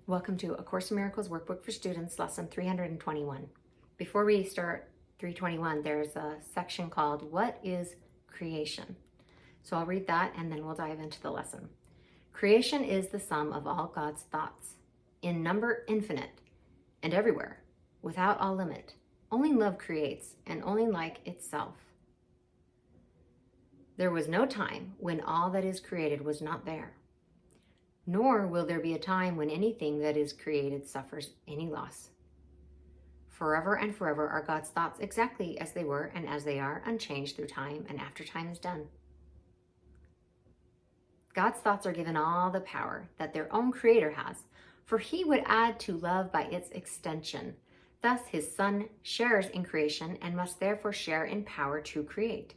Welcome to A Course in Miracles Workbook for Students, Lesson 321. Before we start 321, there's a section called What is Creation? So I'll read that and then we'll dive into the lesson. Creation is the sum of all God's thoughts, in number infinite and everywhere, without all limit. Only love creates, and only like itself. There was no time when all that is created was not there. Nor will there be a time when anything that is created suffers any loss. Forever and forever are God's thoughts exactly as they were and as they are, unchanged through time and after time is done. God's thoughts are given all the power that their own Creator has, for He would add to love by its extension. Thus, His Son shares in creation and must therefore share in power to create.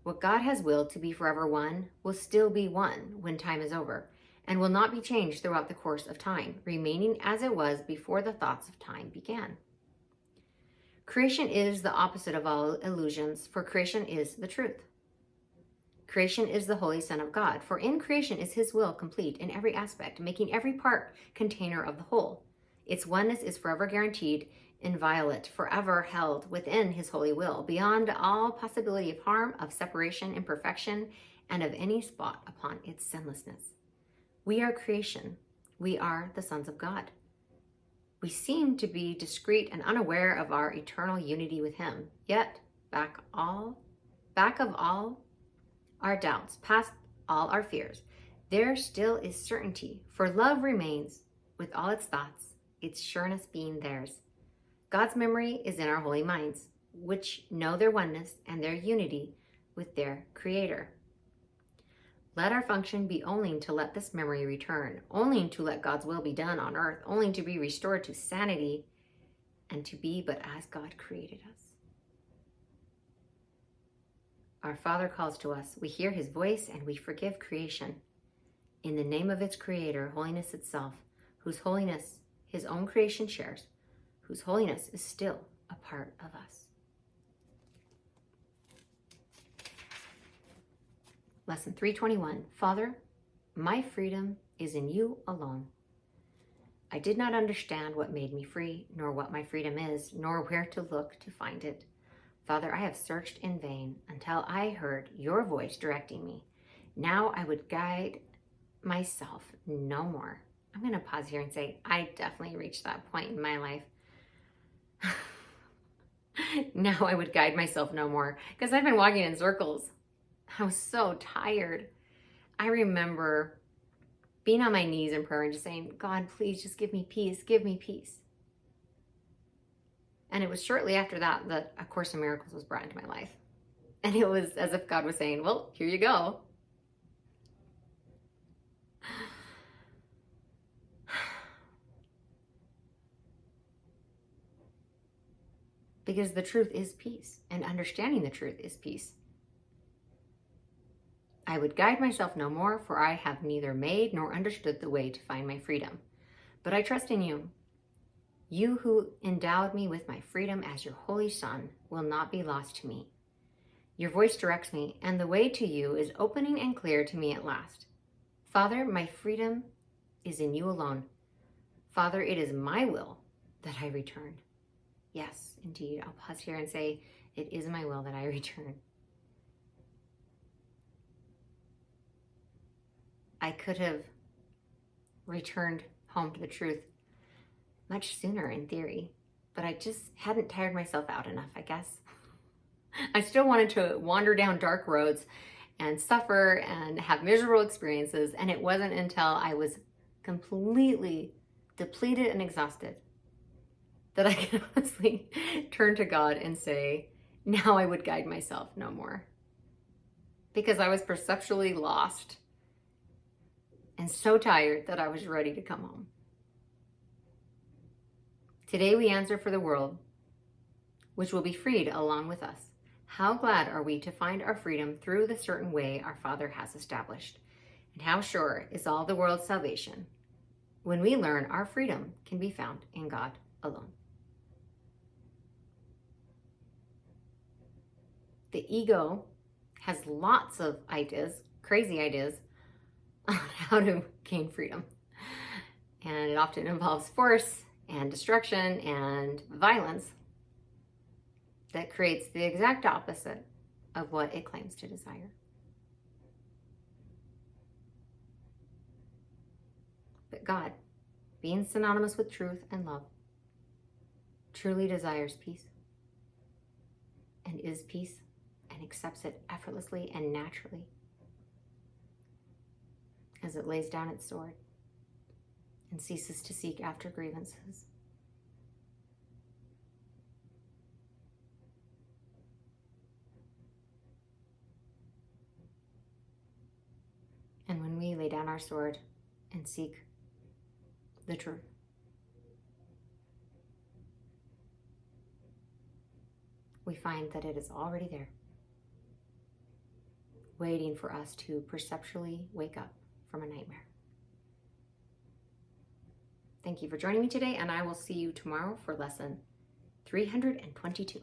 What God has willed to be forever one will still be one when time is over, and will not be changed throughout the course of time, remaining as it was before the thoughts of time began. Creation is the opposite of all illusions, for creation is the truth. Creation is the Holy Son of God, for in creation is His will complete in every aspect, making every part container of the whole. Its oneness is forever guaranteed, inviolate, forever held within His holy will, beyond all possibility of harm, of separation, imperfection, and of any spot upon its sinlessness. We are creation. We are the sons of God. We seem to be discreet and unaware of our eternal unity with Him. Yet, back of all our doubts, past all our fears, there still is certainty, for love remains with all its thoughts, its sureness being theirs. God's memory is in our holy minds, which know their oneness and their unity with their Creator. Let our function be only to let this memory return, only to let God's will be done on earth, only to be restored to sanity, and to be but as God created us. Our Father calls to us. We hear His voice and we forgive creation. In the name of its Creator, holiness itself, whose holiness His own creation shares, whose holiness is still a part of us. Lesson 321. Father, my freedom is in You alone. I did not understand what made me free, nor what my freedom is, nor where to look to find it. Father, I have searched in vain until I heard Your voice directing me. Now I would guide myself no more. I'm going to pause here and say, I definitely reached that point in my life. Now I would guide myself no more, because I've been walking in circles. I was so tired. I remember being on my knees in prayer and just saying, God, please just give me peace. Give me peace. And it was shortly after that that A Course in Miracles was brought into my life. And it was as if God was saying, well, here you go. Because the truth is peace, and understanding the truth is peace. I would guide myself no more, for I have neither made nor understood the way to find my freedom. But I trust in You. You who endowed me with my freedom as Your holy Son will not be lost to me. Your voice directs me, and the way to You is opening and clear to me at last. Father, my freedom is in You alone. Father, it is my will that I return. Yes, indeed. I'll pause here and say, it is my will that I return. I could have returned home to the truth much sooner in theory, but I just hadn't tired myself out enough, I guess. I still wanted to wander down dark roads and suffer and have miserable experiences, and it wasn't until I was completely depleted and exhausted that I could honestly turn to God and say, now I would guide myself no more. Because I was perceptually lost and so tired that I was ready to come home. Today we answer for the world, which will be freed along with us. How glad are we to find our freedom through the certain way our Father has established, and how sure is all the world's salvation when we learn our freedom can be found in God alone. The ego has lots of ideas, crazy ideas, on how to gain freedom. and it often involves force and destruction and violence that creates the exact opposite of what it claims to desire. But God, being synonymous with truth and love, truly desires peace and is peace and accepts it effortlessly and naturally as it lays down its sword and ceases to seek after grievances. And when we lay down our sword and seek the truth, we find that it is already there, waiting for us to perceptually wake up from a nightmare. Thank you for joining me today, and I will see you tomorrow for lesson 322.